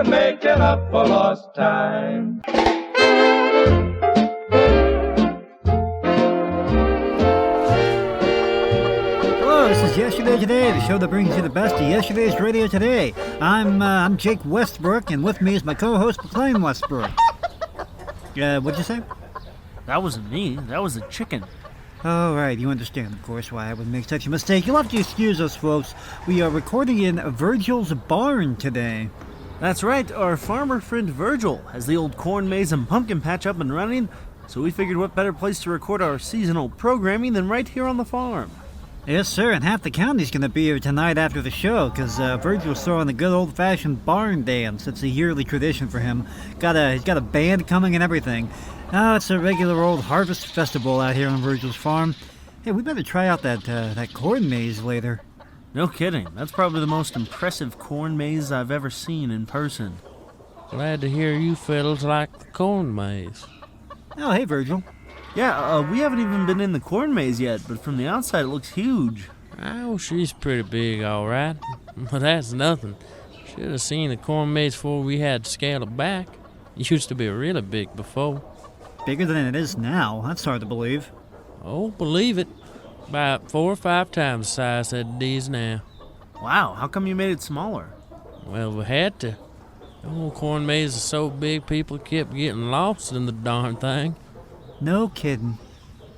We're making up for lost time. This is Yesterday Today, the show that brings you the best of yesterday's radio today. I'm Jake Westbrook, and with me is my co-host McLean Westbrook. What'd you say? That wasn't me. That was a chicken. Oh, right. You understand, of course, why I would make such a mistake. You'll have to excuse us, folks. We are recording in Virgil's barn today. That's right. Our farmer friend Virgil has the old corn maze and pumpkin patch up and running, so we figured what better place to record our seasonal programming than right here on the farm. Yes, sir, and half the county's going to be here tonight after the show, because Virgil's throwing a good old-fashioned barn dance. It's a yearly tradition for him. He's got a band coming and everything. Oh, it's a regular old harvest festival out here on Virgil's farm. Hey, we better try out that corn maze later. No kidding. That's probably the most impressive corn maze I've ever seen in person. Glad to hear you fellas like the corn maze. Oh, hey, Virgil. Yeah, we haven't even been in the corn maze yet, but from the outside it looks huge. Oh, she's pretty big, all right. But that's nothing. Should have seen the corn maze before we had to scale it back. It used to be really big before. Bigger than it is now. That's hard to believe. Oh, believe it. About 4 or 5 times the size that it is now. Wow, how come you made it smaller? Well, we had to. The old corn maze is so big people kept getting lost in the darn thing. No kidding.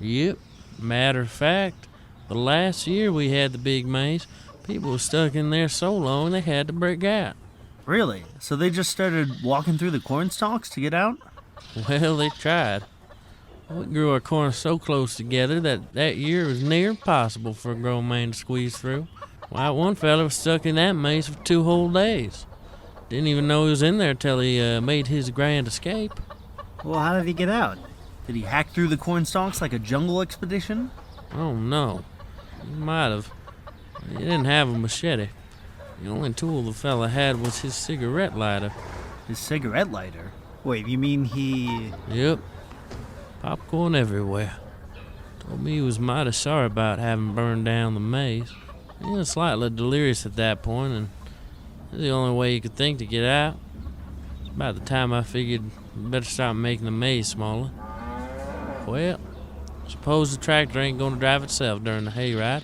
Yep. Matter of fact, the last year we had the big maze, people were stuck in there so long they had to break out. Really? So they just started walking through the corn stalks to get out? Well, they tried. We grew our corn so close together that year it was near impossible for a grown man to squeeze through. Why, one fella was stuck in that maze for 2 whole days. Didn't even know he was in there till he made his grand escape. Well, how did he get out? Did he hack through the corn stalks like a jungle expedition? Oh, no. He might have. He didn't have a machete. The only tool the fella had was his cigarette lighter. His cigarette lighter? Wait, you mean he... Yep. Popcorn everywhere. Told me he was mighty sorry about having burned down the maze. He was slightly delirious at that point, and it was the only way he could think to get out. About the time I figured we better start making the maze smaller. Well, suppose the tractor ain't gonna drive itself during the hayride.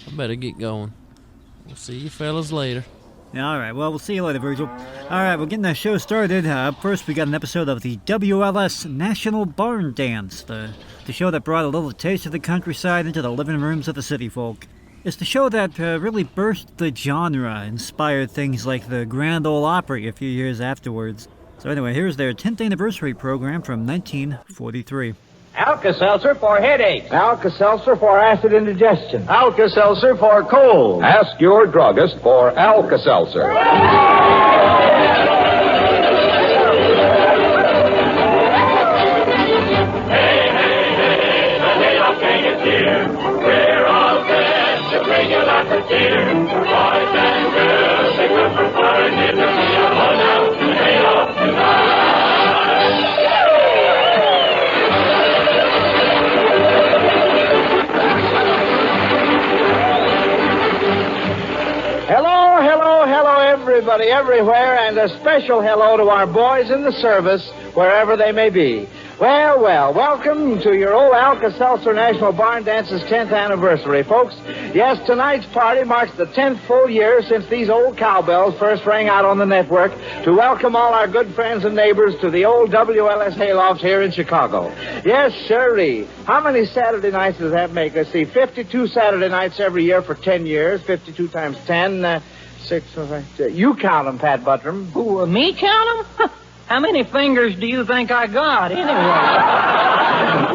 I better get going. We'll see you fellas later. All right, well, we'll see you later, Virgil. All right, we're getting the show started. Up first, we got an episode of the WLS National Barn Dance, the show that brought a little taste of the countryside into the living rooms of the city folk. It's the show that really burst the genre, inspired things like the Grand Ole Opry a few years afterwards. So anyway, here's their 10th anniversary program from 1943. Alka-Seltzer for headaches. Alka-Seltzer for acid indigestion. Alka-Seltzer for cold. Ask your druggist for Alka-Seltzer. We're all set to bring you lots of cheer. Boys and girls, they come from far and near to see you all out to lay off tonight. Hello, everybody, everywhere, and a special hello to our boys in the service, wherever they may be. Well, welcome to your old Alka-Seltzer National Barn Dance's 10th anniversary, folks. Yes, tonight's party marks the 10th full year since these old cowbells first rang out on the network to welcome all our good friends and neighbors to the old WLS Hayloft here in Chicago. Yes, sirree. How many Saturday nights does that make? Let's see, 52 Saturday nights every year for 10 years, 52 times 10, 6, you count them, Pat Buttram. Who, me count them? How many fingers do you think I got, anyway?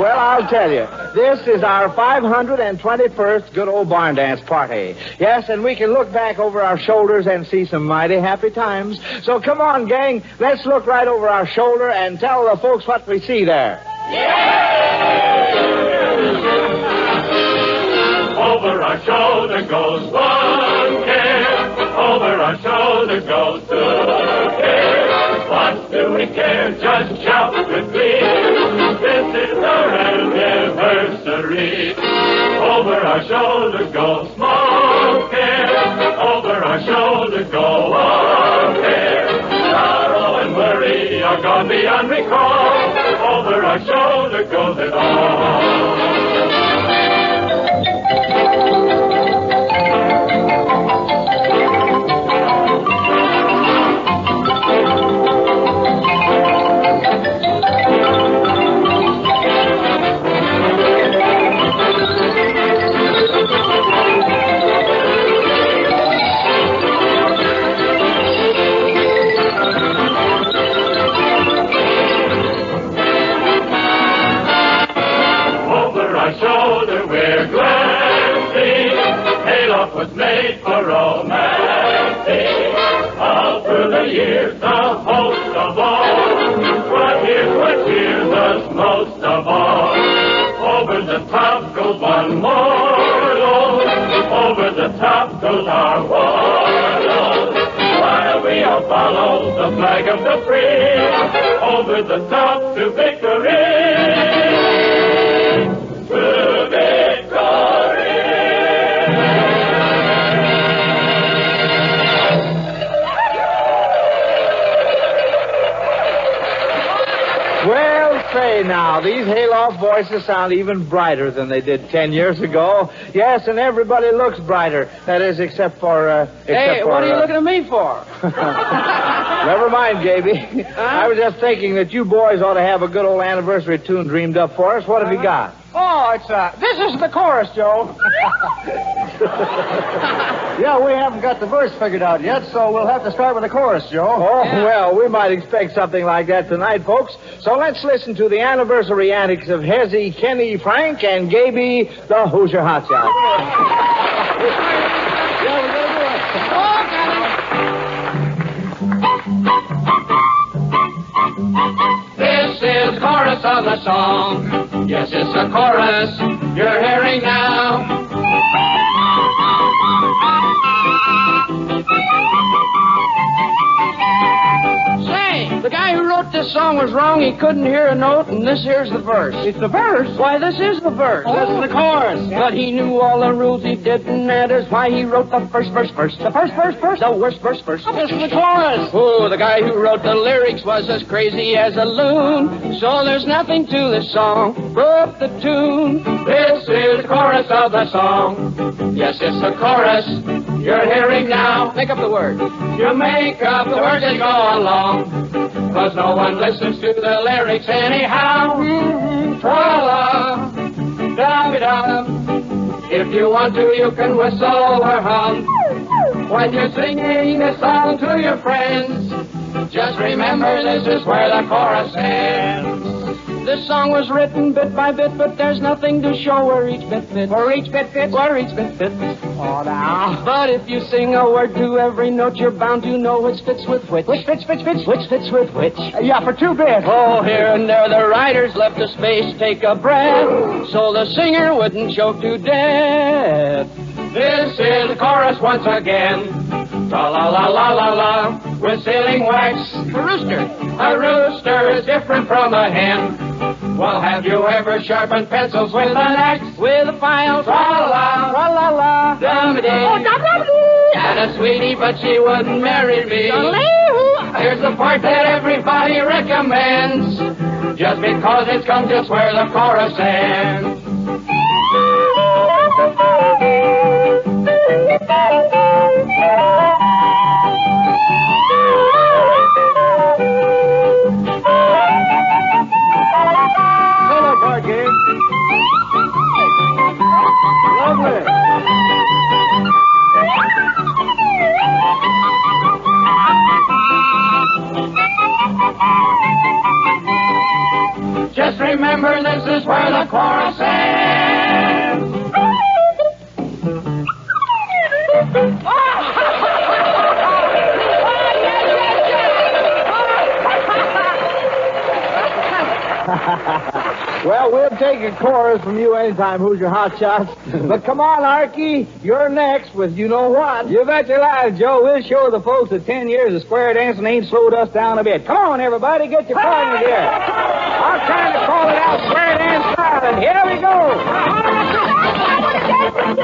Well, I'll tell you. This is our 521st good old barn dance party. Yes, and we can look back over our shoulders and see some mighty happy times. So come on, gang, let's look right over our shoulder and tell the folks what we see there. Over our shoulder goes one care. Over our shoulder goes two care. What do we care? Just shout with glee. This is our anniversary. Over our shoulder goes small care. Over our shoulder go one care. gone beyond recall. Over our shoulder goes it all. Was made for romancing. All through the years, the host of all. What hears us most of all. Over the top goes one mortal. Over the top goes our warlord. While we all follow the flag of the free. Over the top to victory. To victory. Well, say now, these hayloft voices sound even brighter than they did 10 years ago. Yes, and everybody looks brighter. That is, except for... Hey, what are you looking at me for? Never mind, Gaby. I was just thinking that you boys ought to have a good old anniversary tune dreamed up for us. What have you got? Oh, it's, this is the chorus, Joe. Yeah, we haven't got the verse figured out yet, so we'll have to start with the chorus, Joe. Oh, well, we might expect something like that tonight, folks. So let's listen to the anniversary antics of Hezzy, Kenny, Frank, and Gaby, the Hoosier Hotshot. Yeah, we gotta do it. This is the chorus of the song. Yes, it's a chorus you're hearing now. Say, the guy who wrote this song was wrong. He couldn't hear a note, and this here's the verse. It's the verse. Why, this is the verse. This is the chorus. But he knew all the rules he didn't, that is why he wrote the first verse first. The first verse first. The worst verse first. This is the chorus. Oh, the guy who wrote the lyrics was as crazy as a loon. So there's nothing to this song but the tune. This is the chorus of the song. Yes, it's the chorus you're hearing now. Make up the word. You make up the words as you go along, 'cause no one listens to the lyrics anyhow. Tra-la, da-bi-da. If you want to, you can whistle or hum. When you're singing a song to your friends, just remember this is where the chorus ends. This song was written bit by bit, but there's nothing to show where each bit fits. Where each bit fits. Where each bit fits. Oh, now. But if you sing a word to every note, you're bound to know which fits with which. Which fits. Which fits with which. Yeah, for 2 bits. Oh, here and there the writers left a space, take a breath, so the singer wouldn't choke to death. This is the chorus once again. Tra-la-la-la-la-la, whistling wax. A rooster. A rooster is different from a hen. Well, have you ever sharpened pencils with an axe? With a file. Tra-la-la, Tra-la-la. dum-a-dee. Oh, dum-dum-dee. Had a sweetie, but she wouldn't marry me. Here's the part that everybody recommends, just because it's come just where the chorus ends. Solo part, Gabe. Lovely. Just remember this is where the chorus ends. Well, we'll take a chorus from you anytime, Hoosier Hotshots. But come on, Arky, you're next with you know what. You bet your life, Joe. We'll show the folks that 10 years of square dancing ain't slowed us down a bit. Come on, everybody, get your partners here. I'm trying to call it out square dance style, and here we go.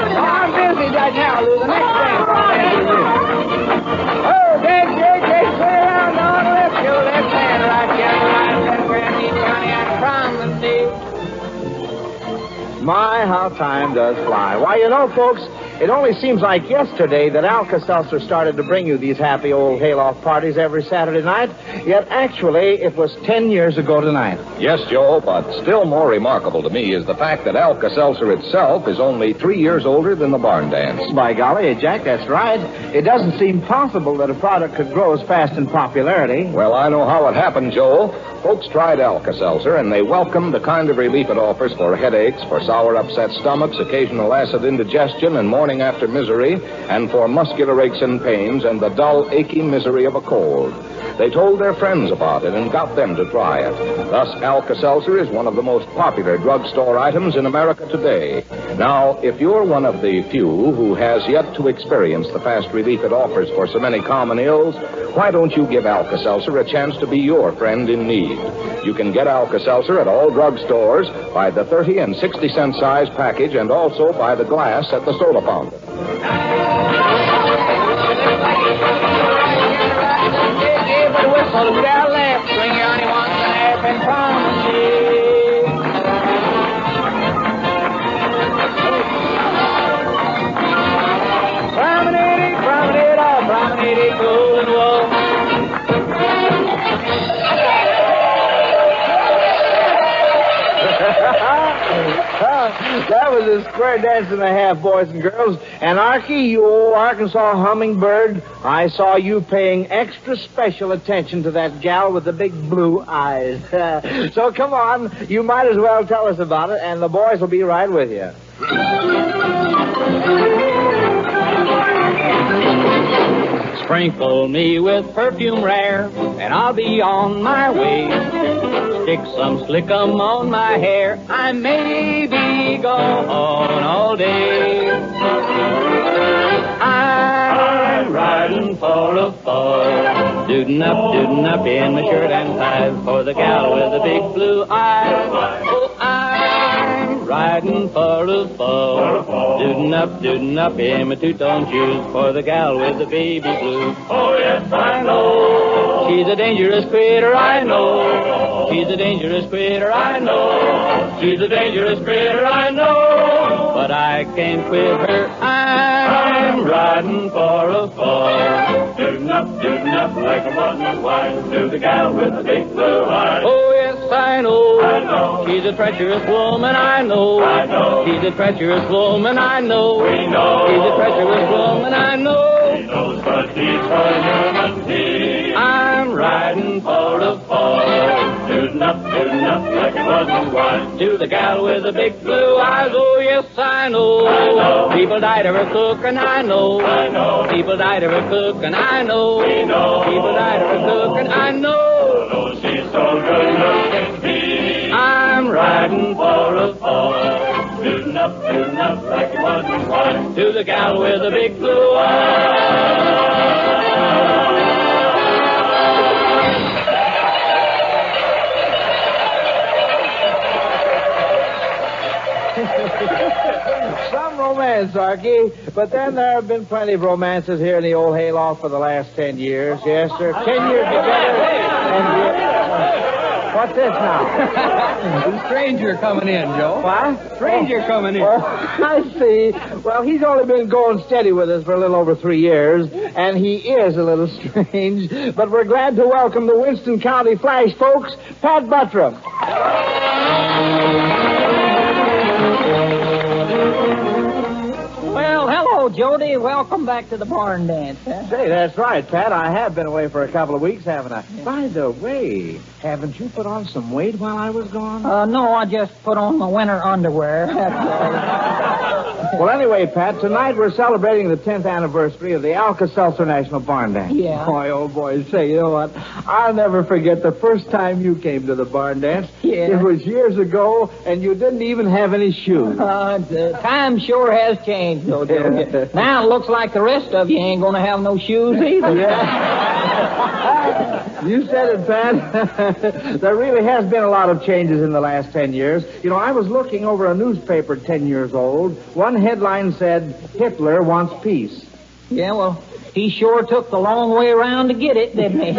Oh, I'm busy right now, Lou. The next dance I'll dance with you. Oh, Jake, clear around on. Let's go. Let's stand right here. My, how time does fly. Why, you know, folks, it only seems like yesterday that Alka-Seltzer started to bring you these happy old hayloft parties every Saturday night, yet actually it was 10 years ago tonight. Yes, Joe, but still more remarkable to me is the fact that Alka-Seltzer itself is only 3 years older than the barn dance. By golly, Jack, that's right. It doesn't seem possible that a product could grow as fast in popularity. Well, I know how it happened, Joe. Folks tried Alka-Seltzer, and they welcomed the kind of relief it offers for headaches, for sour upset stomachs, occasional acid indigestion, and morning after misery, and for muscular aches and pains, and the dull, achy misery of a cold. They told their friends about it and got them to try it. Thus, Alka-Seltzer is one of the most popular drugstore items in America today. Now, if you're one of the few who has yet to experience the fast relief it offers for so many common ills, why don't you give Alka-Seltzer a chance to be your friend in need? You can get Alka-Seltzer at all drugstores by the 30 and 60 cent size package and also by the glass at the soda fountain. Give it a whistle, to our left, swing your honey once and a half and promenade. Promenade, promenade, oh, promenade, golden wall. That was a square dance and a half, boys and girls. And Archie, you old Arkansas hummingbird, I saw you paying extra special attention to that gal with the big blue eyes. So come on, you might as well tell us about it, and the boys will be right with you. Sprinkle me with perfume rare, and I'll be on my way. Stick some slickum on my hair, I may be gone all day. I'm riding for a fall, dootin' up in my shirt and ties, for the gal with the big blue eyes. Oh, I'm riding for a fall, dootin' up in my two-tone shoes, for the gal with the baby blue. Oh, yes, I know. She's a dangerous critter, I know. She's a dangerous critter, I know. She's a dangerous critter, I know. But I can't quit her. I'm riding for a fall. Tootin' up like a mutton wine to the gal with the big blue eyes. Oh, yes, I know. I know. She's a treacherous woman, I know. I know. She's a treacherous woman, I know. We know. She's a treacherous woman, I know. He knows, but he's for human tea. I'm riding for a fall. Tootin' up like a mutton wine To the gal with the big blue eyes, oh yes, I know. I know. People died of her cooking, I know. I know. People died of her cooking, I know. We know. People died of her cooking, I know. Oh, she's so good looking. I'm riding for a fall. Tootin' up like a mutton wine To the gal with the big blue eyes. Some romance, Archie, but then there have been plenty of romances here in the old hayloft for the last 10 years. Yes, sir. 10 years together. What's this now? The stranger coming in, Joe. What? Stranger coming in. Oh, I see. Well, he's only been going steady with us for a little over 3 years, and he is a little strange. But we're glad to welcome the Winston County Flash folks, Pat Buttram. Well, hello, Jody. Welcome back to the barn dance. Huh? Say, that's right, Pat. I have been away for a couple of weeks, haven't I? By the way, haven't you put on some weight while I was gone? No, I just put on my winter underwear. That's all. Well, anyway, Pat, tonight we're celebrating the 10th anniversary of the Alka-Seltzer National Barn Dance. Yeah. Boy, oh boy, say, you know what? I'll never forget the first time you came to the barn dance. Yeah. It was years ago, and you didn't even have any shoes. The time sure has changed, though, Jody. Yeah. Now it looks like the rest of you ain't going to have no shoes either. Yeah. You said it, Pat. There really has been a lot of changes in the last 10 years. You know, I was looking over a newspaper 10 years old. One headline said, Hitler wants peace. Yeah, well, He sure took the long way around to get it, didn't he?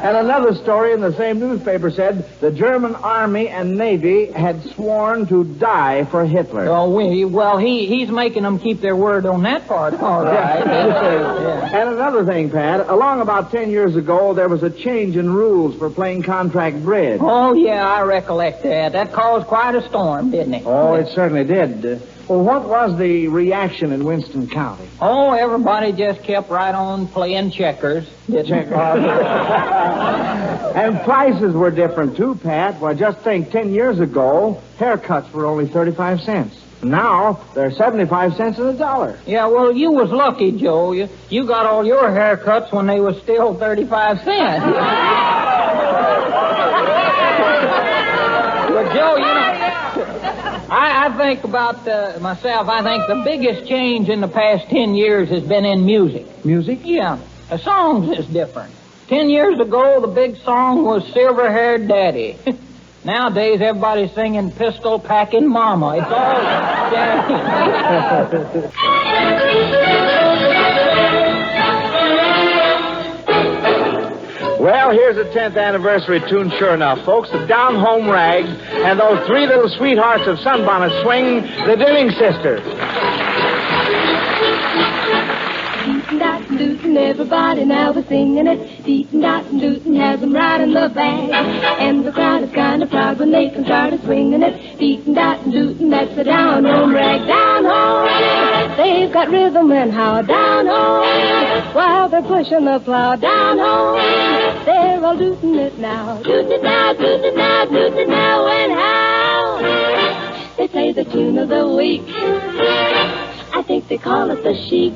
And another story in the same newspaper said the German Army and Navy had sworn to die for Hitler. Oh, well, he's making them keep their word on that part. All right. Yeah. And another thing, Pat, along about 10 years ago, there was a change in rules for playing contract bridge. Oh, yeah, I recollect that. That caused quite a storm, didn't it? Oh, it certainly did. Well, what was the reaction in Winston County? Oh, everybody just kept right on playing checkers. Didn't And prices were different, too, Pat. Well, just think, 10 years ago, haircuts were only 35 cents. Now, they're 75 cents in a dollar. Yeah, well, you was lucky, Joe. You got all your haircuts when they was still 35 cents. But, Joe, you know, I think about myself, I think the biggest change in the past 10 years has been in music. Music? Yeah. The songs is different. 10 years ago, the big song was Silver-Haired Daddy. Nowadays, everybody's singing Pistol-Packing Mama. It's all jazzy. Well, here's the 10th anniversary tune, sure enough, folks. The Down Home Rag and those three little sweethearts of Sunbonnet Swing, the Dilling Sisters. Dootin', everybody now is singing it. Deetin' dottin' dootin' has them right in the bag. And the crowd is kind of proud when they can start swinging it. Deetin' dottin' dootin', that's the down home rag. Down home, they've got rhythm and how down home. While they're pushing the plow down home, they're all dootin' it now. Dootin' it now, dootin' it now, dootin' it now, and how. They play the tune of the week. I think they call it the chic.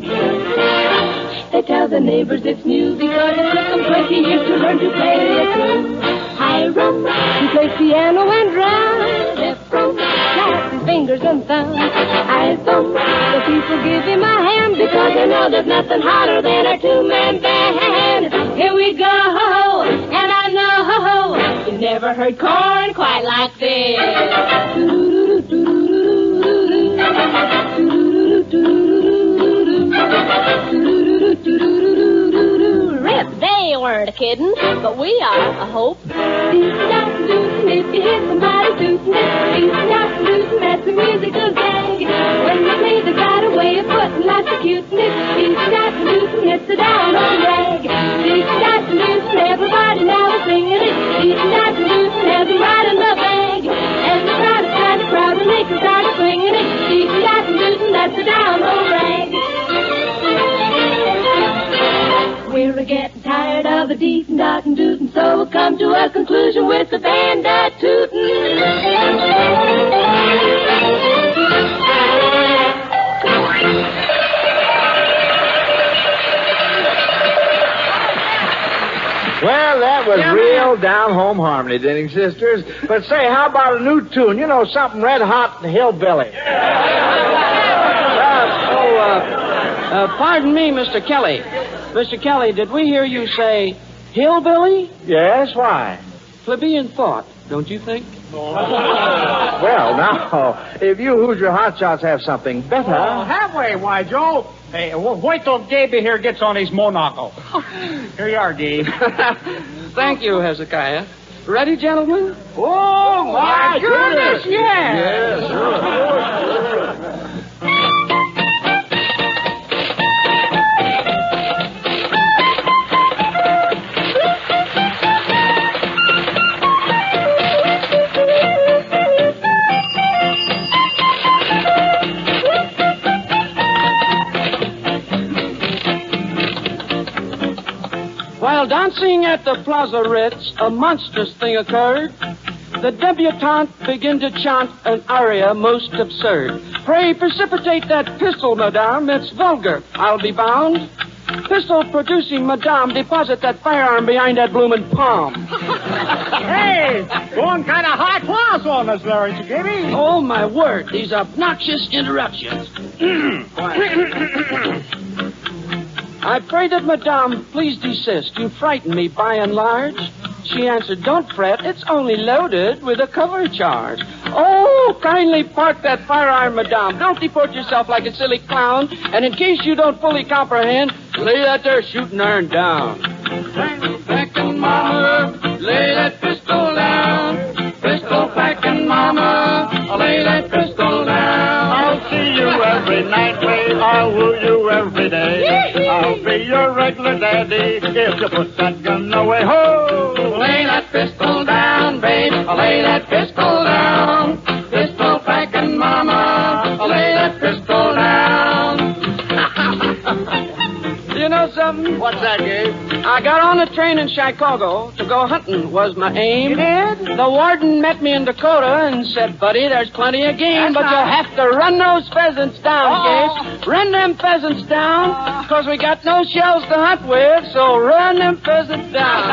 They tell the neighbors it's new because it took them 20 years to learn to play it through. Hiram, he plays piano and drums. Ephraim, claps his fingers and thumbs. I thumb, the people give him a hand because they know there's nothing hotter than a two-man band. Here we go, and I know you never heard corn quite like this. Rip, they weren't a-kiddin', but we are, I hope. Dootin', if you hear somebody tootin', dootin', that's a musical gag. When they play, they got a way of putting lots of cuteness. Dootin', it's a down on rag. Dootin', everybody now is singing it. Dootin', has them right in the bag. And the crowd is kind of proud when they can start swinging it. Dootin', that's a down on rag. We're getting tired of a deetin' dottin' dootin', so we'll come to a conclusion with the band a tootin'. Well, that was real down-home harmony, Denning Sisters. But say, how about a new tune? You know, something red-hot and hillbilly. Pardon me, Mr. Kelly. Mr. Kelly, did we hear you say hillbilly? Yes, why? Plebeian thought, don't you think? Well, now, if you Hoosier hotshots have something better... Have we? Why, Joe? Hey, wait till Gaby here gets on his monocle. Here you are, Gabe. Thank you, Hezekiah. Ready, gentlemen? Oh, my goodness, yes. Yes, sure. While dancing at the Plaza Ritz, a monstrous thing occurred. The debutante began to chant an aria most absurd. Pray precipitate that pistol, madame. It's vulgar, I'll be bound. Pistol producing, madame, deposit that firearm behind that bloomin' palm. Hey, going kind of high class on us there, ain't you, Gaby? Oh, my word, these obnoxious interruptions. I pray that madame please desist. You frighten me by and large. She answered, don't fret, it's only loaded with a cover charge. Oh, kindly park that firearm, madame. Don't deport yourself like a silly clown. And in case you don't fully comprehend, lay that there shooting iron down. Packing mama, lay that pistol down. Pistol packing mama, lay that pistol down. I'll see you every night, babe. I'll woo you every day. I'll be your regular daddy if you put that gun away. Ho! Lay that pistol down, babe. Lay that pistol down. Pistol packing mama, lay that pistol down. You know something? What's that, Gabe? I got on a train in Chicago to go hunting was my aim. You did? The warden met me in Dakota and said, buddy, there's plenty of game, but you'll have to run those pheasants down, Gabe. Run them pheasants down, because we got no shells to hunt with, so run them pheasants down.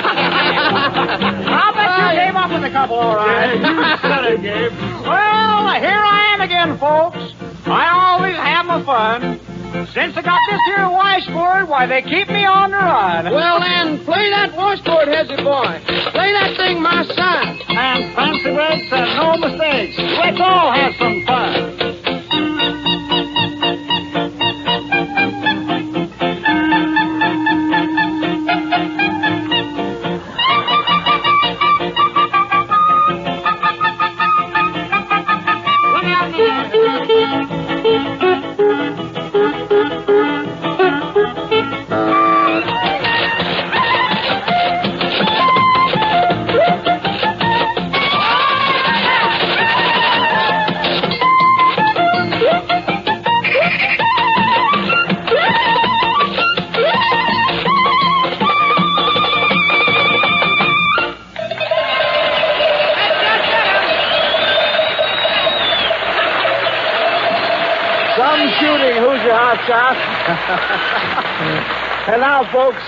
I'll bet you came up with a couple, all right. You said it, Gabe. Well, here I am again, folks. I always have my fun. Since I got this here washboard, why, they keep me on the run. Well, then, play that washboard, Hezzy boy. Play that thing, my son. And fancy words and no mistakes. Let's all have some fun. Some shooting, who's your hot shot? And now, folks,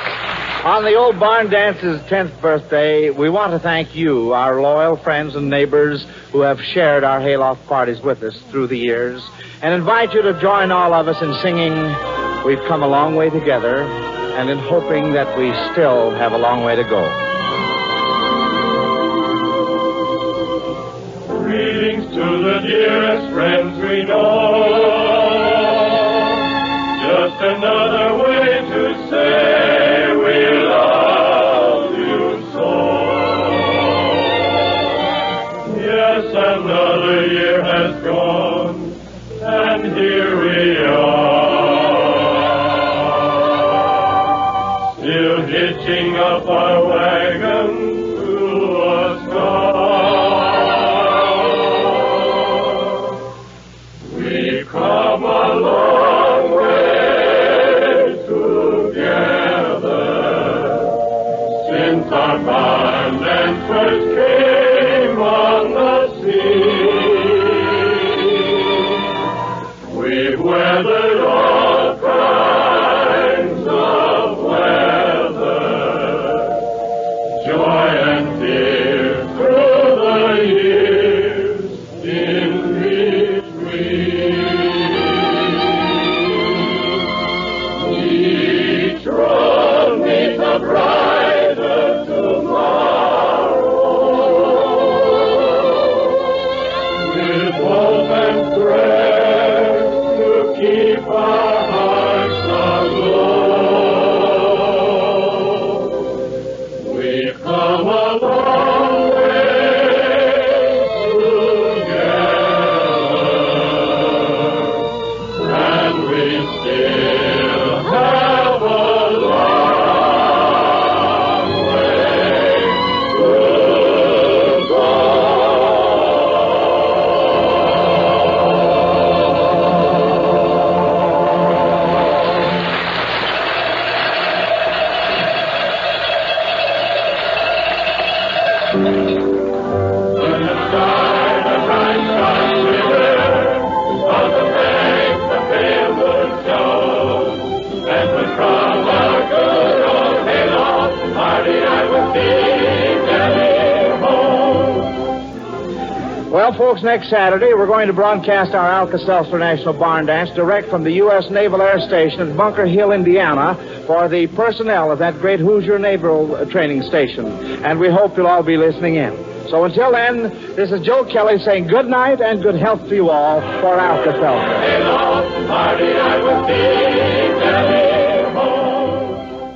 on the old barn dance's 10th birthday, we want to thank you, our loyal friends and neighbors who have shared our hayloft parties with us through the years, and invite you to join all of us in singing We've Come a Long Way Together, and in hoping that we still have a long way to go. Greetings to the dearest friends we know. Just another way to say we love you so. Yes, another year has gone, and here we are, still hitching up our wagon to a star. We've come a long way together since our barn dance first came on the scene. We've weathered all kinds of weather, joy and tears through the years in between. Each road meets a brighter tomorrow, with hope and prayer to keep our hearts aglow. We've come a long way together, and we still have a long way to go. When the sky, the bright sky glitters, on the banks the pale moon shows, and when from our good old hayloft party I would sing Daddy home. Well, folks, next Saturday, we're going to broadcast our Alka-Seltzer National Barn Dance direct from the U.S. Naval Air Station at Bunker Hill, Indiana, for the personnel of that great Hoosier Naval Training Station. And we hope you'll all be listening in. So until then, this is Joe Kelly saying good night and good health to you all for Alka-Seltzer. Hello, Marty, I will be very home.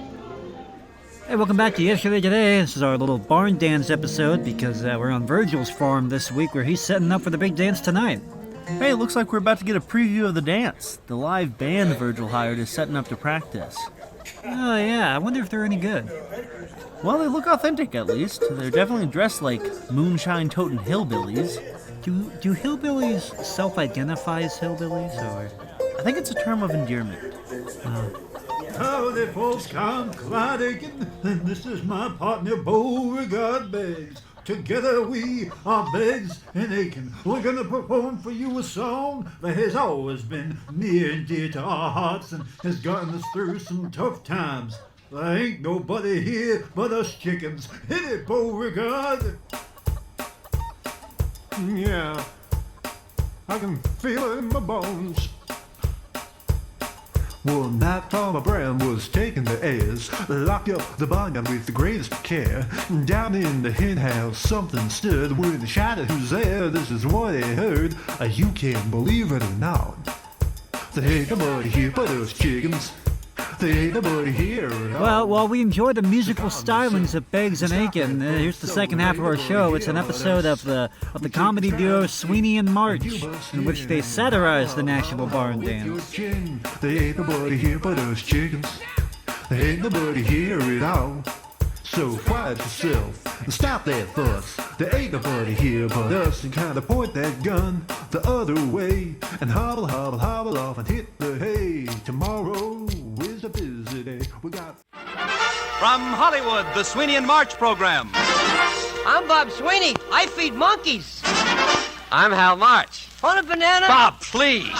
Hey, welcome back to Yesterday Today. This is our little barn dance episode because we're on Virgil's farm this week where he's setting up for the big dance tonight. Hey, it looks like we're about to get a preview of the dance. The live band Virgil hired is setting up to practice. Oh, yeah. I wonder if they're any good. Well, they look authentic, at least. They're definitely dressed like moonshine-toting hillbillies. Do hillbillies self-identify as hillbillies, or...? I think it's a term of endearment. Howdy, folks, I'm Clyde Aiken, and this is my partner, Beauregard Beggs. Together we are Beggs and Aiken. We're gonna perform for you a song that has always been near and dear to our hearts and has gotten us through some tough times. There ain't nobody here but us chickens. Hit it, Beauregard! Yeah, I can feel it in my bones. One night Farmer Brown was taking the airs, locked up the barn with the greatest care. Down in the hen house something stirred, with a shout of who's there, this is what he heard. You can't believe it or not, there ain't nobody here but us chickens. There ain't nobody here at all. Well, while we enjoy the musical stylings of Beggs and Aiken, here's the second half of our show. It's an episode of the comedy duo Sweeney and March, in which they satirize the National Barn Dance. There ain't nobody here but us chickens. There ain't nobody here at all. So quiet yourself and stop that fuss. There ain't nobody here but us, and kind of point that gun the other way and hobble, hobble, hobble off and hit the hay. Tomorrow is a busy day. We got... From Hollywood, the Sweeney and March program. I'm Bob Sweeney. I feed monkeys. I'm Hal March. Want a banana? Bob, please.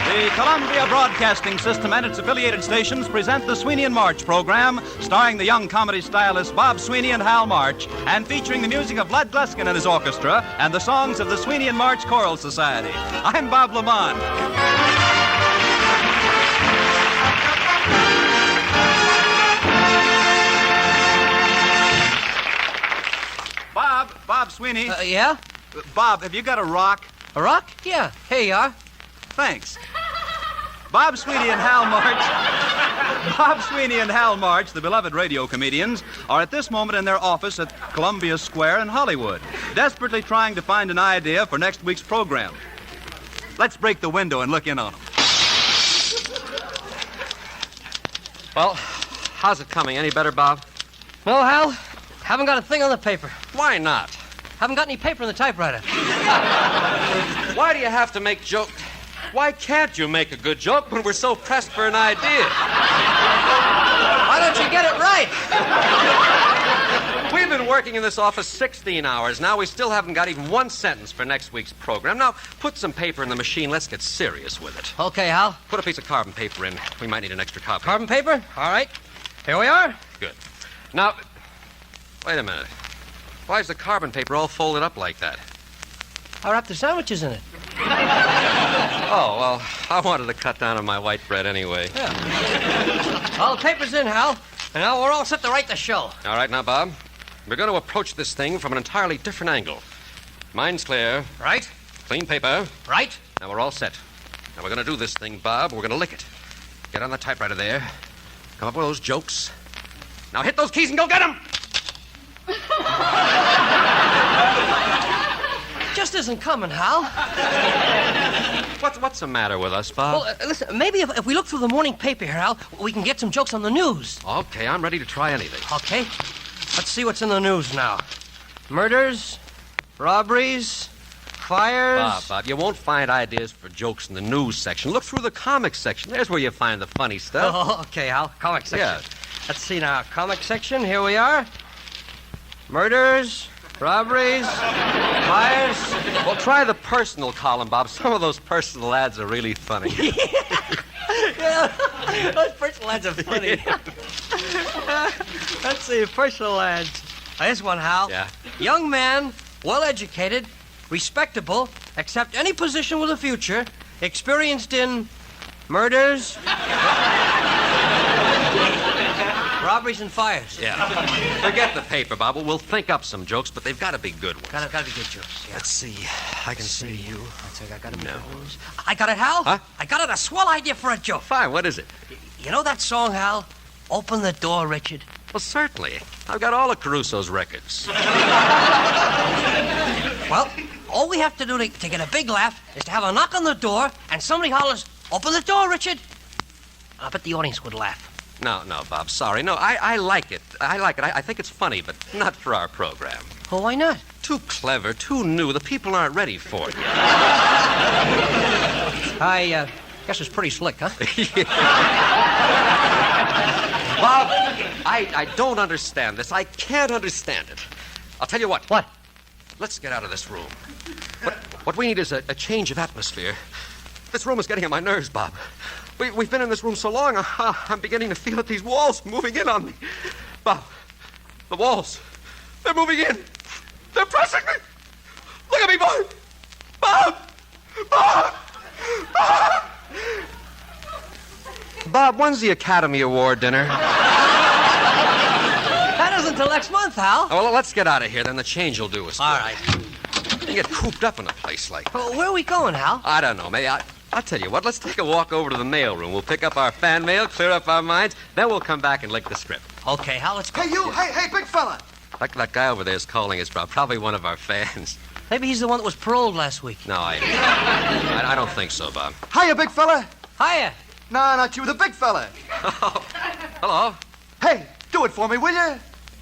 The Columbia Broadcasting System and its affiliated stations present the Sweeney and March program, starring the young comedy stylists Bob Sweeney and Hal March, and featuring the music of Lud Gluskin and his orchestra and the songs of the Sweeney and March Choral Society. I'm Bob Lamont. Bob Sweeney. Yeah? Bob, have you got a rock? A rock? Yeah. Here you are. Thanks. Bob Sweeney and Hal March. Bob Sweeney and Hal March, the beloved radio comedians, are at this moment in their office at Columbia Square in Hollywood, desperately trying to find an idea for next week's program. Let's break the window and look in on them. Well, how's it coming? Any better, Bob? No, Hal. Haven't got a thing on the paper. Why not? Haven't got any paper in the typewriter. Why do you have to make jokes? Why can't you make a good joke when we're so pressed for an idea? Why don't you get it right? We've been working in this office 16 hours. Now we still haven't got even one sentence for next week's program. Now, put some paper in the machine. Let's get serious with it. Okay, Hal. Put a piece of carbon paper in. We might need an extra copy. Carbon paper? All right. Here we are. Good. Now, wait a minute. Why is the carbon paper all folded up like that? I wrapped the sandwiches in it. Oh, well, I wanted to cut down on my white bread anyway. Yeah. All the paper's in, Hal. And now we're all set to write the show. All right, now, Bob. We're going to approach this thing from an entirely different angle. Mine's clear. Right. Clean paper. Right. Now we're all set. Now we're going to do this thing, Bob. We're going to lick it. Get on the typewriter there. Come up with those jokes. Now hit those keys and go get them! Just isn't coming, Hal. What's the matter with us, Bob? Well, listen, maybe if we look through the morning paper here, Hal, we can get some jokes on the news. Okay, I'm ready to try anything. Okay. Let's see what's in the news now. Murders, robberies, fires... Bob, you won't find ideas for jokes in the news section. Look through the comics section. There's where you find the funny stuff. Oh, okay, Hal. Comic section. Yeah. Let's see now. Comic section. Here we are. Murders, robberies, fires. Well, try the personal column, Bob. Some of those personal ads are really funny. Yeah, those personal ads are funny. Let's see, personal ads. Here's one, Hal. Yeah. Young man, well-educated, respectable, accept any position with a future, experienced in Murders. Robberies and fires. Yeah. Forget the paper, Bob. We'll think up some jokes, but they've got to be good ones. Gotta be good jokes. Yeah. Let's see. I can say you. I gotta be good ones. I got it, Hal. Huh? I got it. A swell idea for a joke. Fine. What is it? You know that song, Hal? Open the door, Richard. Well, certainly. I've got all of Caruso's records. Well, all we have to do to get a big laugh is to have a knock on the door and somebody hollers, "Open the door, Richard." I bet the audience would laugh. No, Bob. Sorry. No, I like it. I think it's funny, but not for our program. Well, why not? Too clever, too new. The people aren't ready for it. I guess it's pretty slick, huh? Bob, I don't understand this. I can't understand it. I'll tell you what. What? Let's get out of this room. What we need is a change of atmosphere. This room is getting on my nerves, Bob. We've been in this room so long, I'm beginning to feel that these walls moving in on me. Bob, the walls, they're moving in. They're pressing me. Look at me, Bob. Bob! Bob! Bob! Bob, when's the Academy Award dinner? That isn't till next month, Hal. Oh, well, let's get out of here, then the change will do us. All right. You get cooped up in a place like that. Well, where are we going, Hal? I don't know. Maybe I'll tell you what. Let's take a walk over to the mail room. We'll pick up our fan mail, clear up our minds, then we'll come back and lick the script. Okay, Hal, let's go. Hey, you! Hey, big fella! That guy over there is calling us, probably one of our fans. Maybe he's the one that was paroled last week. No, I don't think so, Bob. Hiya, big fella! Hiya! No, not you, the big fella. Oh, hello. Hey, do it for me, will you?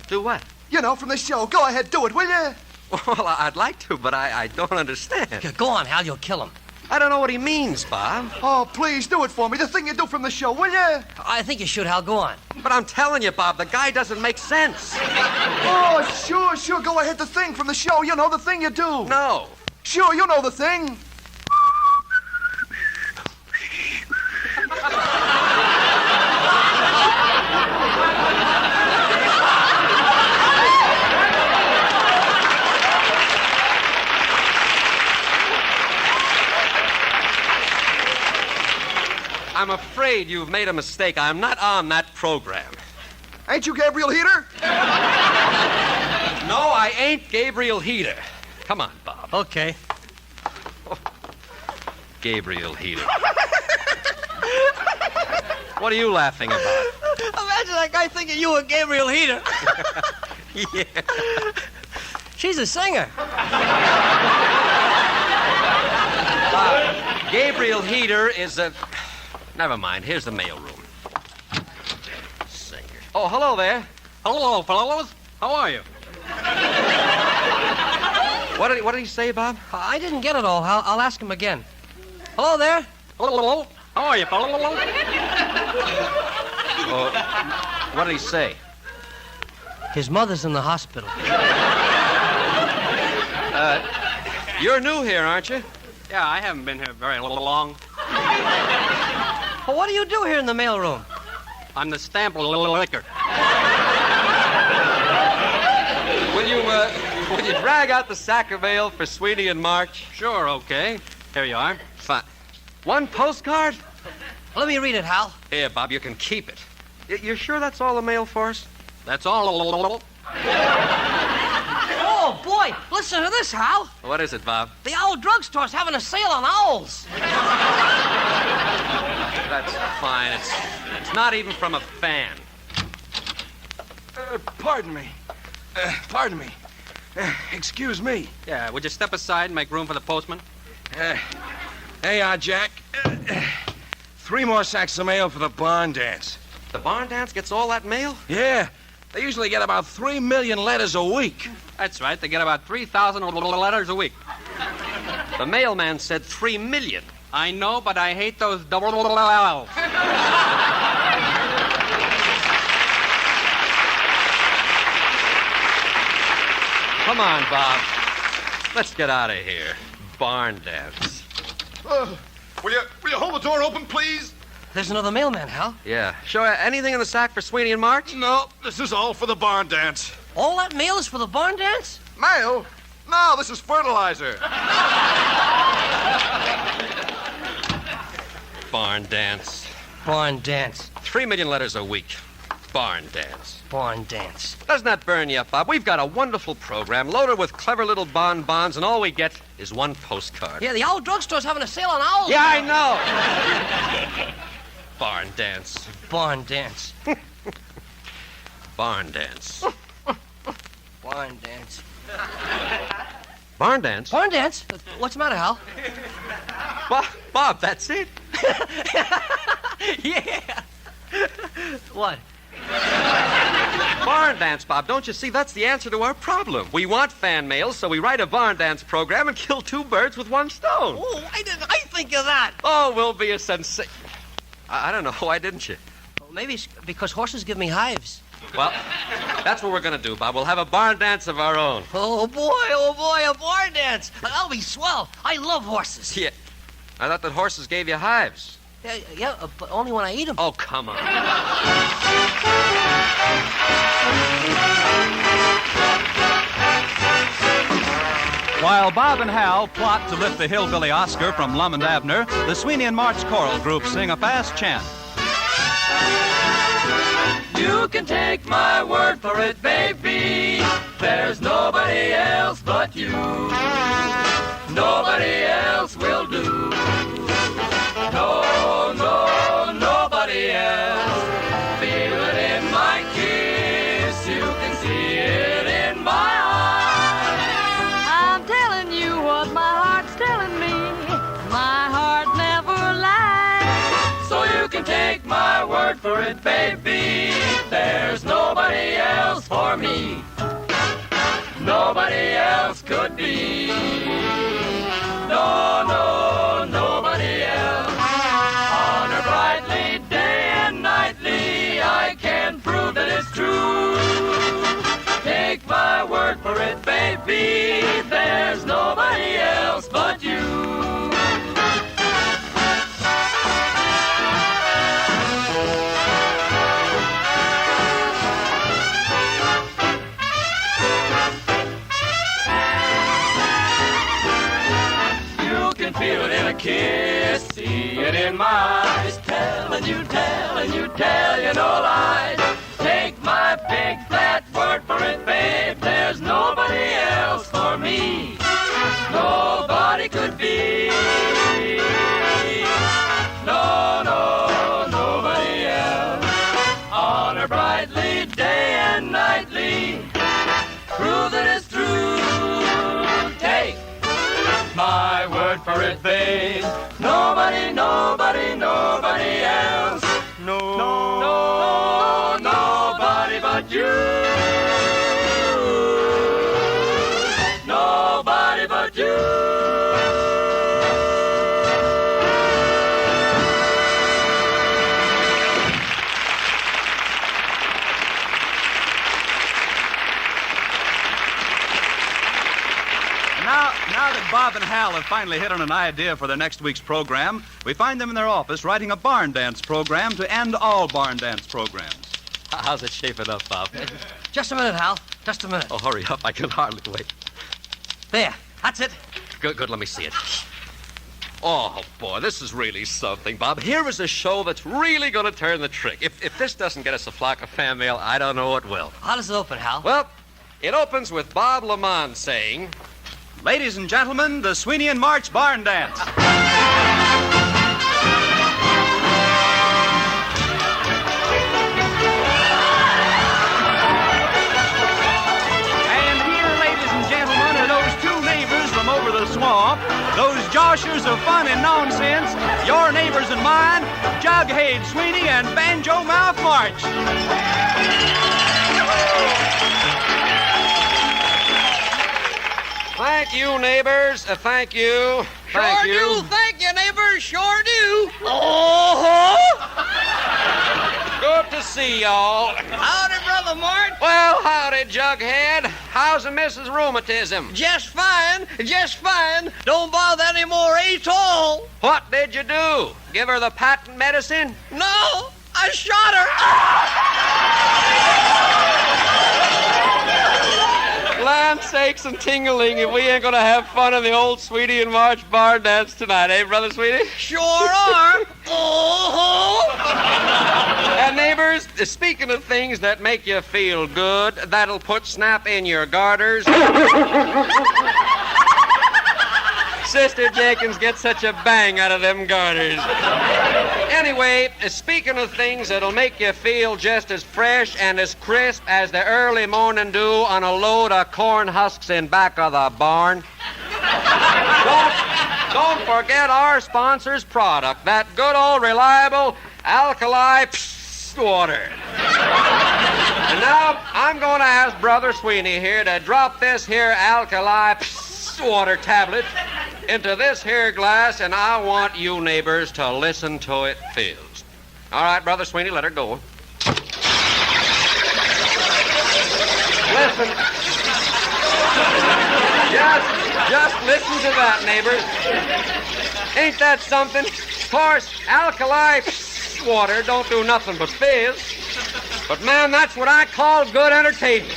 Do what? You know, from the show. Go ahead, do it, will you? Well, I'd like to, but I don't understand. Yeah, go on, Hal, you'll kill him. I don't know what he means, Bob. Oh, please, do it for me. The thing you do from the show, will you? I think you should, Hal. Go on. But I'm telling you, Bob, the guy doesn't make sense. Oh, sure. Go ahead, the thing from the show. You know, the thing you do. No. Sure, you know the thing. I'm afraid you've made a mistake. I'm not on that program. Ain't you Gabriel Heater? No, I ain't Gabriel Heater. Come on, Bob. Okay. Oh, Gabriel Heater. What are you laughing about? Imagine that guy thinking you were Gabriel Heater. Yeah. She's a singer. Gabriel Heater is a... Never mind. Here's the mailroom. Singer. Oh, hello there. Hello, fellows. How are you? What did he say, Bob? I didn't get it all, Hal. I'll ask him again. Hello there. Hello. How are you, fellows? What did he say? His mother's in the hospital. You're new here, aren't you? Yeah, I haven't been here very long. Well, what do you do here in the mailroom? I'm the stamp licker. Will you drag out the sack of mail for Sweeney and March? Sure, okay. Here you are. Fine. One postcard? Let me read it, Hal. Here, Bob, you can keep it. You're sure that's all the mail for us? That's all. Oh, boy. Listen to this, Hal. What is it, Bob? The Owl Drugstore's having a sale on owls. That's fine. It's not even from a fan. Pardon me. Excuse me. Yeah, would you step aside and make room for the postman? Hey, Jack. 3 more sacks of mail for the barn dance. The barn dance gets all that mail? Yeah. They usually get about 3 million letters a week. That's right. They get about 3,000 letters a week. The mailman said 3 million. I know, but I hate those double L's. Come on, Bob. Let's get out of here. Barn dance. Will you hold the door open, please? There's another mailman, Hal. Yeah. Show anything in the sack for Sweeney and March? No, this is all for the barn dance. All that mail is for the barn dance? Mail? No, this is fertilizer. Barn dance. Barn dance. 3 million letters a week. Barn dance. Barn dance. Doesn't that burn you up, Bob? We've got a wonderful program loaded with clever little bonbons, and all we get is one postcard. Yeah, the owl drugstore's having a sale on owls. Yeah, I know. Barn dance. Barn dance. Barn dance. Barn dance. Barn dance? Barn dance? What's the matter, Hal? Bob, that's it. Yeah. What? Barn dance, Bob. Don't you see? That's the answer to our problem. We want fan mail, so we write a barn dance program and kill 2 birds with 1 stone. Oh, why didn't I think of that? Oh, we'll be a sensation. I don't know. Why didn't you? Well, maybe it's because horses give me hives. Well, that's what we're going to do, Bob. We'll have a barn dance of our own. Oh, boy, a barn dance. That'll be swell. I love horses. Yeah. I thought that horses gave you hives. Yeah, but only when I eat them. Oh, come on. While Bob and Hal plot to lift the hillbilly Oscar from Lum and Abner, the Sweeney and March choral group sing a fast chant. You can take my word for it, baby. There's nobody else but you. Nobody else will do. No, nobody else. Feel it in my kiss. You can see it in my eyes. I'm telling you what my heart's telling me. My heart never lies. So you can take my word for it, baby. There's nobody else for me. Nobody else could be. No, nobody else. Honor brightly, day and nightly, I can prove that it's true. Take my word for it, baby. There's nobody else but you. Feel it in a kiss, see it in my eyes. Telling you no lies. Take my big flat word for it, babe. There's nobody else for me. Nobody could be. No, nobody else. Honor brightly, day and nightly. Prove that it's true. Take my word for it, babe. Nobody else. No, nobody but you. Nobody but you. Now that Bob and Hal have finally hit on an idea for their next week's program, we find them in their office writing a barn dance program to end all barn dance programs. How's it shaping up, Bob? Just a minute, Hal. Just a minute. Oh, hurry up. I can hardly wait. There. That's it. Good. Let me see it. Oh, boy, this is really something, Bob. Here is a show that's really going to turn the trick. If this doesn't get us a flock of fan mail, I don't know what will. How does it open, Hal? Well, it opens with Bob Lamont saying... Ladies and gentlemen, the Sweeney and March barn dance. And here, ladies and gentlemen, are those 2 neighbors from over the swamp, those joshers of fun and nonsense, your neighbors and mine, Jughead Sweeney and Banjo Mouth March. Thank you, neighbors. Thank you. Thank Sure you. do. Thank you, neighbors. Sure do. Oh! Good to see y'all. Howdy, Brother Mart. Well, howdy, Jughead. How's the Mrs. Rheumatism? Just fine. Don't bother anymore at all. What did you do? Give her the patent medicine? No, I shot her. Land sakes and tingling, if we ain't gonna have fun in the old Sweeney and March barn dance tonight, eh, Brother Sweeney? Sure are. And neighbors, speaking of things that make you feel good, that'll put snap in your garters. Sister Jenkins gets such a bang out of them garters. Anyway, speaking of things that'll make you feel just as fresh and as crisp as the early morning dew on a load of corn husks in back of the barn, don't forget our sponsor's product, that good old reliable alkali water. And now I'm going to ask Brother Sweeney here to drop this here alkali water tablet into this here glass, and I want you neighbors to listen to it fizz. All right, Brother Sweeney, let her go. Listen. Just listen to that, neighbors. Ain't that something? Of course, alkali water don't do nothing but fizz. But, man, that's what I call good entertainment.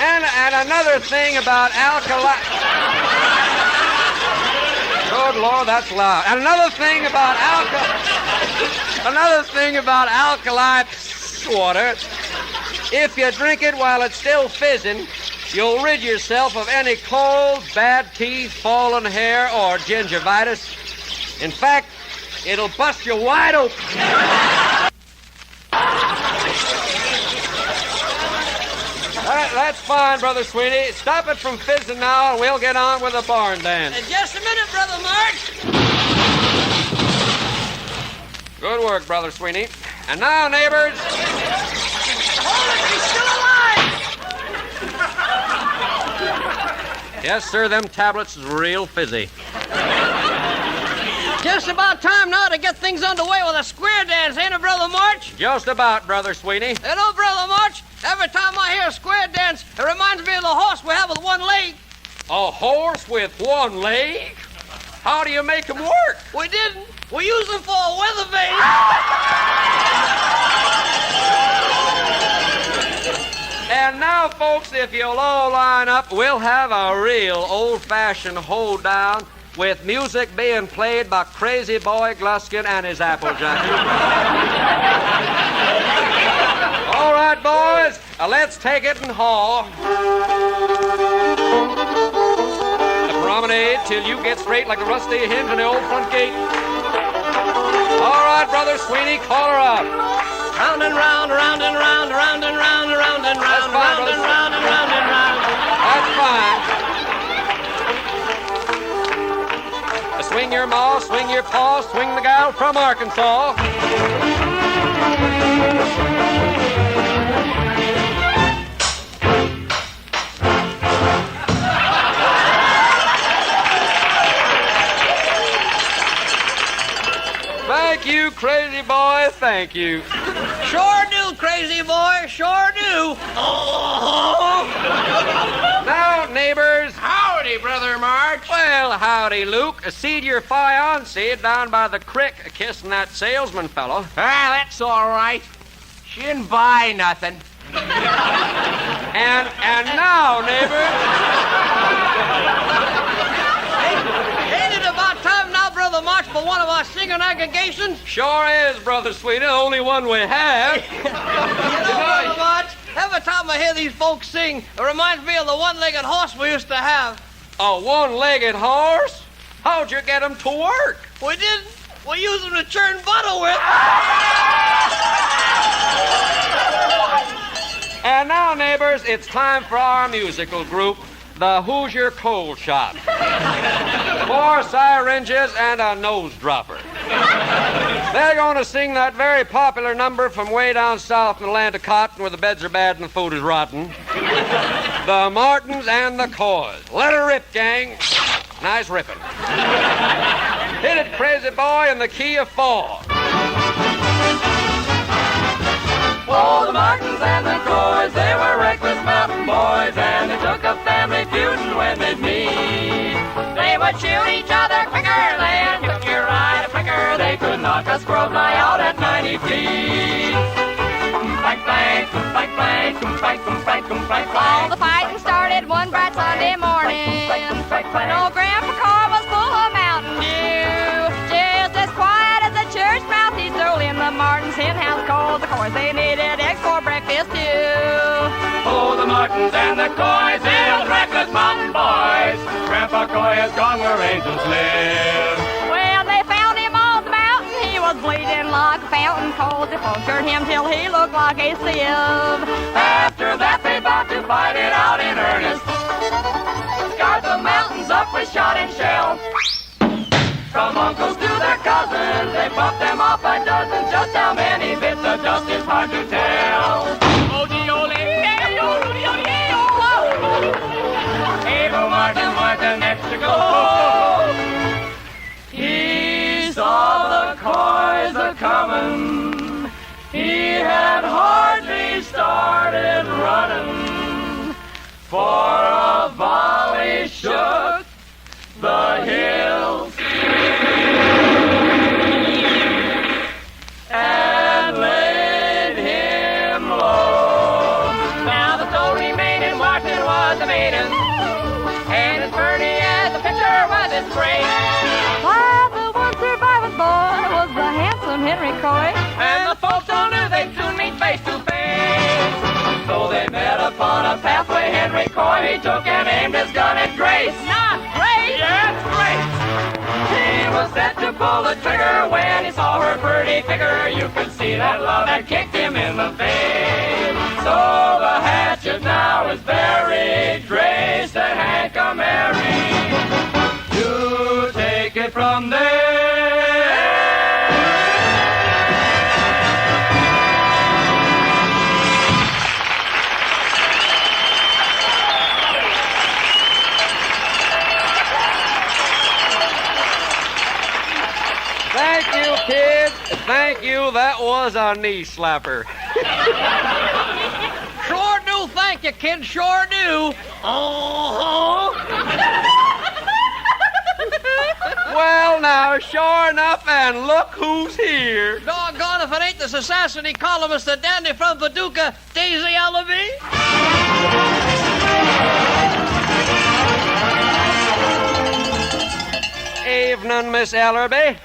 And another thing about alkali... Good Lord, that's loud. And another thing about alkali water, if you drink it while it's still fizzing, you'll rid yourself of any colds, bad teeth, fallen hair, or gingivitis. In fact, it'll bust you wide open. That's fine, Brother Sweeney. Stop it from fizzing now, and we'll get on with the barn dance. Just a minute, Brother March. Good work, Brother Sweeney. And now, neighbors... Hold it, he's still alive. Yes, sir, them tablets is real fizzy. Just about time now to get things underway with a square dance, ain't it, Brother March? Just about, Brother Sweeney. You know, Brother March, every time I hear a square dance, it reminds me of the horse we have with one leg. A horse with one leg? How do you make him work? We didn't. We use them for a weather vane. And now, folks, if you'll all line up, we'll have a real old-fashioned hoedown with music being played by Crazy Boy Gluskin and his Applejack. All right, boys, let's take it and haul. Promenade till you get straight like a rusty hinge on the old front gate. All right, Brother Sweeney, call her up. Round and round, round and round, round and round, round and round, round and round and round and round. That's fine. Swing your maw, swing your paw, swing the gal from Arkansas. Thank you, Crazy Boy, thank you. Sure do, Crazy Boy, sure do. Oh. Now, neighbors. Howdy, Brother March. Well, howdy, Luke. Seed your fiancée down by the creek kissing that salesman fellow. That's all right. She didn't buy nothing. And now, neighbors. Ain't it about time now, Brother March, for one of our singing aggregations? Sure is, Brother Sweeney, the only one we have. You know, Brother March, every time I hear these folks sing, it reminds me of the one-legged horse we used to have. A one-legged horse? How'd you get him to work? We didn't. We used them to churn butter with. And now, neighbors, it's time for our musical group, the Hoosier Coal Shop. 4 syringes and a nose dropper. They're going to sing that very popular number from way down south in the land of cotton where the beds are bad and the food is rotten. The Martins and the Coys. Let her rip, gang. Nice ripping. Hit it, Crazy Boy, in the key of 4. Oh, the Martins and the Coys, they were reckless mountain boys, and they took up family feuding when they'd meet. They would shoot each other quicker, they'd hook your ride quicker, they could knock a squirrel fly out at 90 feet. Blank, blank, blank, blank, blank, blank, blank, All the fighting started one bright Sunday morning. When old Grandpa Carr was full McCoys, the old reckless mountain boys. Grandpa Coy has gone where angels live. Well, they found him on the mountain. He was bleeding like a fountain. Cold, they punctured him till he looked like a sieve. After that, they vowed to fight it out in earnest. Scarred the mountains up with shot and shell. From uncles to their cousins, they bumped them off by dozens. Just how many bits of dust is hard to tell. Abel Martin was the next to go. He saw the Coys a-comin'. He had hardly started running, for a volley shook the hills and laid him low. Now the soul remained in Washington was a maiden, and as pretty as the picture was its great. Why, the one surviving boy was the handsome Henry Coy. And the folks all knew they'd soon meet face to face. So they met upon a pathway. Henry Coy, he took and aimed his gun at Grace. Not Grace! Yes, Grace! He was set to pull the trigger when he saw her pretty figure. You could see that love had kicked him in the face. So the hatchet now is buried. Grace and Hank are married. You take it from there. Thank you, kids. Thank you. That was a knee slapper. Sure do, thank you, kid, sure do. Well, now, sure enough, and look who's here. Doggone if it ain't the Society columnist, the dandy from Paducah, Daisy Ellaby. Evening, Miss Ellerby.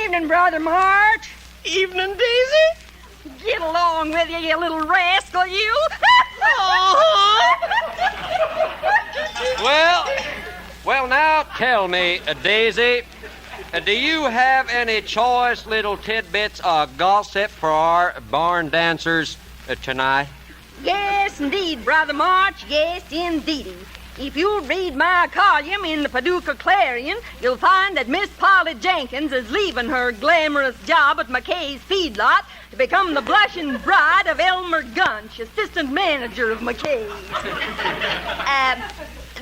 Evening, Brother March. Evening, Daisy. Get along with you little rascal, you. Well, now tell me, Daisy, do you have any choice little tidbits of gossip for our barn dancers tonight? Yes, indeed, Brother March. Yes, indeedy. If you read my column in the Paducah Clarion, you'll find that Miss Polly Jenkins is leaving her glamorous job at McKay's feedlot to become the blushing bride of Elmer Gunch, assistant manager of McKay's.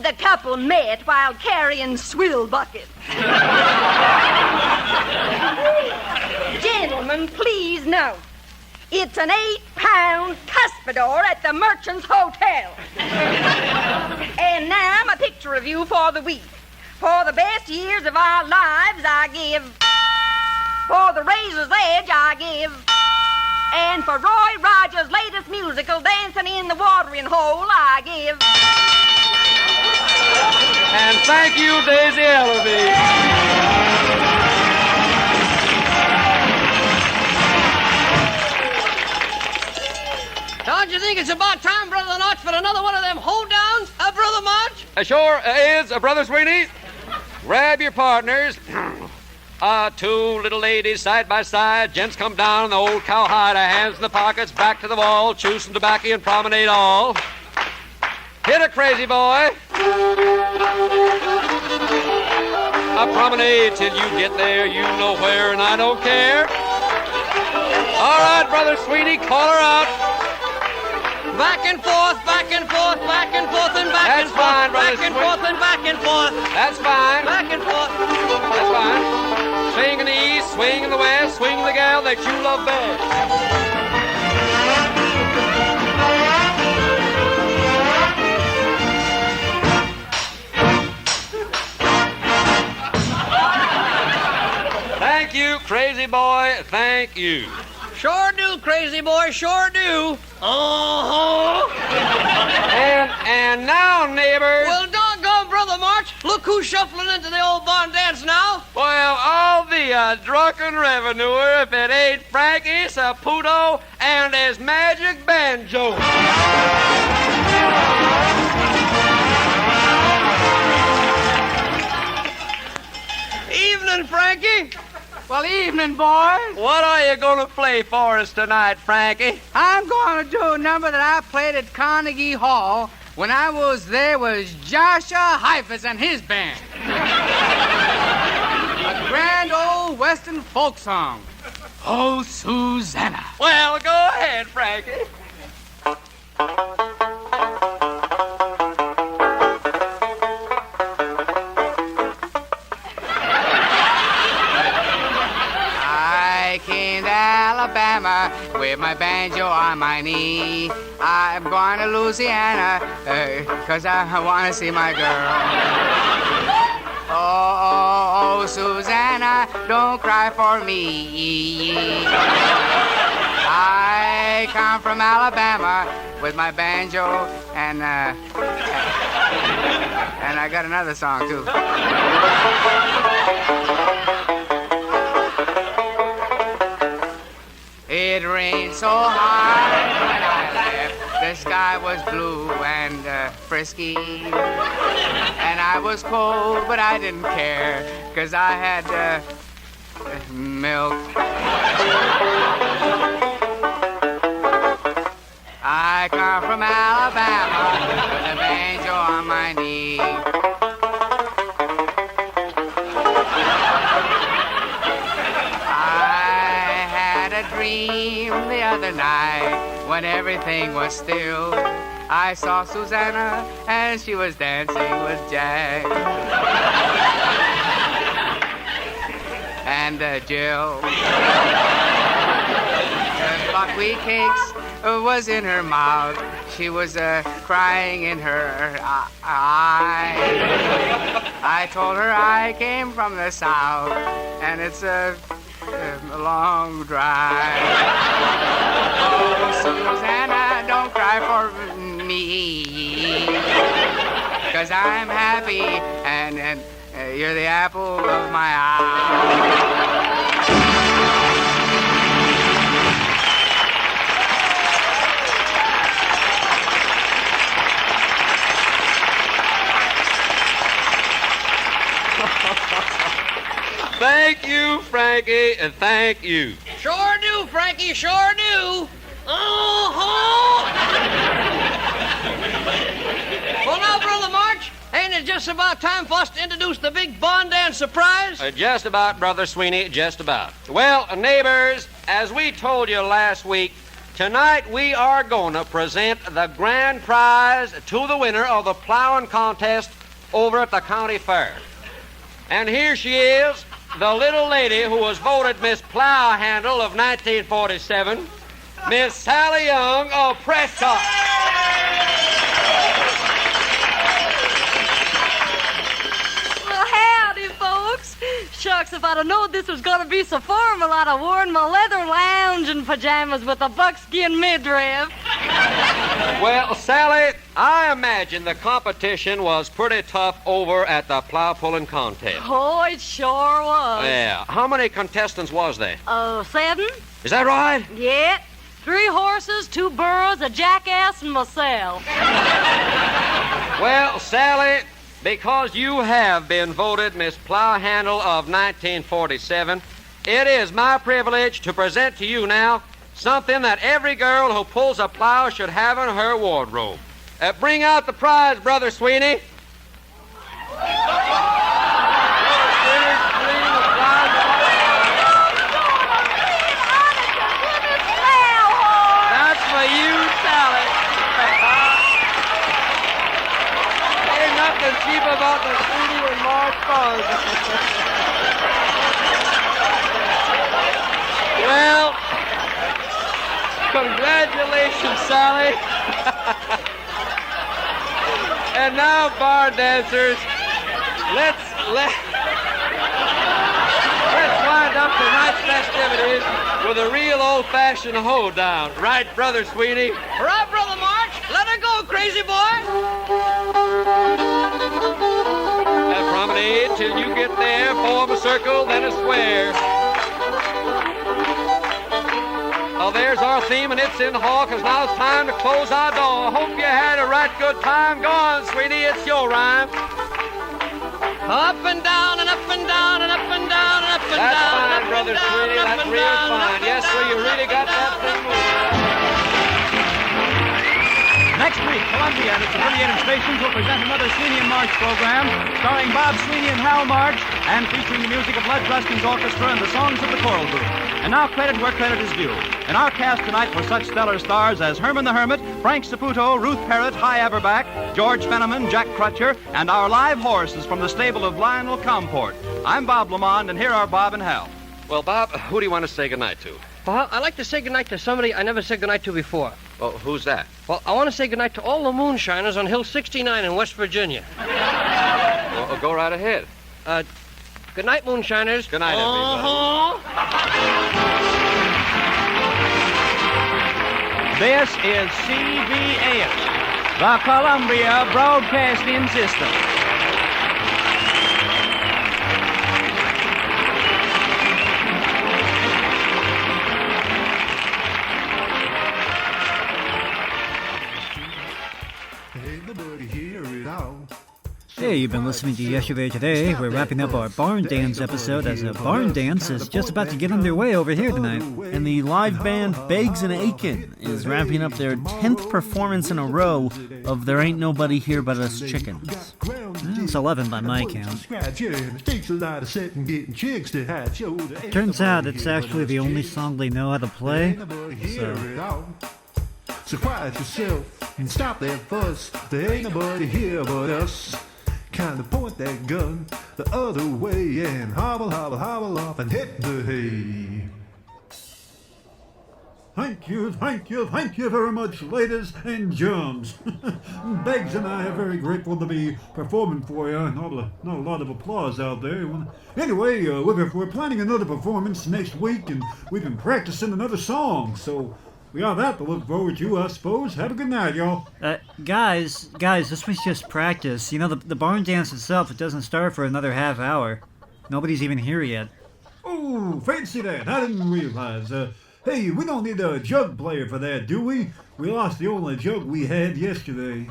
The couple met while carrying swill buckets. Gentlemen, please note, it's an 8-pound cuspidor at the Merchant's Hotel. And now my picture review for the week. For the best years of our lives, I give. For the Razor's Edge, I give. And for Roy Rogers' latest musical, Dancing in the Watering Hole, I give. And thank you, Daisy Ellaby. Don't you think it's about time, Brother Notch, for another one of them hoedowns, Brother March? Sure is, Brother Sweeney. Grab your partners. Two little ladies side by side. Gents come down in the old cowhide, hands in the pockets, back to the wall, chew some tobacco and promenade all. Hit a crazy boy. A promenade till you get there, you know where, and I don't care. All right, Brother Sweeney, call her out. Back and forth, back and forth, back and forth, and back That's and forth. fine, Brother Back and forth and back and forth. That's fine. Back and forth. That's fine. Swing in the east, swing in the west, swing the gal that you love best. Thank you, crazy boy. Thank you. Sure do, crazy boy, sure do. And now, neighbors. Well, doggone, Brother March, look who's shuffling into the old barn dance now. Well, I'll be a drunken revenuer if it ain't Frankie Saputo and his magic banjo. Evening, Frankie. Well, evening, boys. What are you going to play for us tonight, Frankie? I'm going to do a number that I played at Carnegie Hall when I was there was Joshua Heifetz and his band. A grand old Western folk song. Oh, Susanna. Well, go ahead, Frankie. I came to Alabama with my banjo on my knee. I'm going to Louisiana, 'cause I want to see my girl. Oh, Susanna, don't cry for me. I come from Alabama with my banjo and I got another song, too. It rained so hard when I left. The sky was blue and frisky. And I was cold, but I didn't care, 'cause I had milk. I come from Alabama with a banjo on my knee. Dream the other night when everything was still. I saw Susanna and she was dancing with Jack and Jill. Buckwheat cakes was in her mouth. She was crying in her eye. I told her I came from the South and it's a long drive. Oh, Susanna, don't cry for me, 'cause I'm happy and you're the apple of my eye. Thank you, Frankie, and thank you. Sure do, Frankie, sure do. Oh-ho! Well, now, Brother March, ain't it just about time for us to introduce the big barn dance surprise? Just about, Brother Sweeney, just about. Well, neighbors, as we told you last week, tonight we are going to present the grand prize to the winner of the plowing contest over at the county fair. And here she is, the little lady who was voted Miss Plow Handle of 1947, Miss Sally Young of Prescott. Well, howdy, folks. Shucks, if I'd have known this was going to be so formal, I'd have worn my leather lounging pajamas with a buckskin midriff. Well, Sally, I imagine the competition was pretty tough over at the plow pulling contest. Oh, it sure was. Yeah. How many contestants was there? 7. Is that right? Yeah. 3 horses, 2 burros, a jackass, and myself. Well, Sally, because you have been voted Miss Plow Handle of 1947, it is my privilege to present to you now something that every girl who pulls a plow should have in her wardrobe. Bring out the prize, Brother Sweeney. That's for you, Sally. Ain't nothing cheap about the Sweeney and March fun. Well, congratulations, Sally. And now, bar dancers, let's wind up tonight's festivities with a real old-fashioned hoedown. Right, Brother Sweeney? Right, Brother March. Let her go, crazy boy. Promenade till you get there. Form a circle, then a square. Oh, there's our theme, and it's in the hall, 'cause now it's time to close our door. Hope you had a right good time. Go on, sweetie, it's your rhyme. Up and down and up and down and up and down and up and down. That's fine, Brother Sweeney. That's real fine. Yes, sir, you really got that thing moving. Next week, Columbia and its affiliated stations will present another Sweeney and March program starring Bob Sweeney and Hal March and featuring the music of Led Preston's orchestra and the songs of the choral group. And now credit where credit is due. In our cast tonight were such stellar stars as Herman the Hermit, Frank Saputo, Ruth Parrott, Hy Averback, George Fenneman, Jack Crutcher, and our live horses from the stable of Lionel Comport. I'm Bob Lamond, and here are Bob and Hal. Well, Bob, who do you want to say goodnight to? Well, I'd like to say goodnight to somebody I never said goodnight to before. Well, who's that? Well, I want to say goodnight to all the moonshiners on Hill 69 in West Virginia. Well, go right ahead. Good night, moonshiners. Good night, everybody. This is CBS, the Columbia Broadcasting System. Hey, you've been listening to Yesterday Today. We're wrapping up our Barn Dance episode as a barn dance is just about to get underway over here tonight. And the live band Beggs and Aiken is wrapping up their 10th performance in a row of There Ain't Nobody Here But Us Chickens. It's 11 by my count. Turns out it's actually the only song they know how to play, So quiet yourself and stop that fuss. There ain't nobody here but us. Kinda point that gun the other way and hobble, hobble, hobble off and hit the hay. Thank you very much, ladies and gents. Beggs and I are very grateful to be performing for you. Not a lot of applause out there. Anyway, we're planning another performance next week, and we've been practicing another song, so we got that to look forward to, I suppose. Have a good night, y'all. Guys, this was just practice. You know, the barn dance itself, it doesn't start for another half hour. Nobody's even here yet. Oh, fancy that. I didn't realize. Hey, we don't need a jug player for that, do we? We lost the only jug we had yesterday.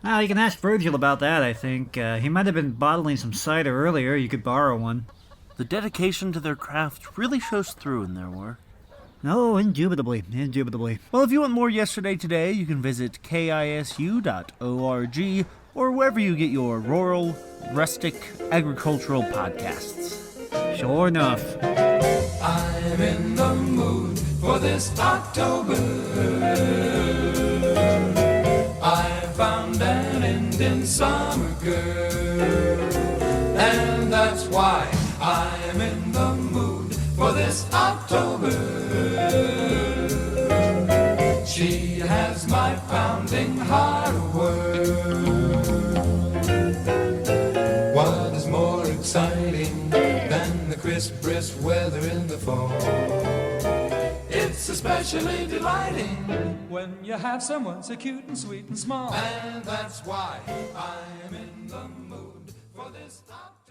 Well, you can ask Virgil about that, I think. He might have been bottling some cider earlier. You could borrow one. The dedication to their craft really shows through in their work. No, indubitably. Well, if you want more Yesterday Today, you can visit KISU.org or wherever you get your rural, rustic, agricultural podcasts. Sure enough. I'm in the mood for this October. I found an Indian summer girl, and that's why I'm in the mood for this October. She has my pounding heart a whirl. What is more exciting than the crisp, brisk weather in the fall? It's especially delighting when you have someone so cute and sweet and small. And that's why I'm in the mood for this October.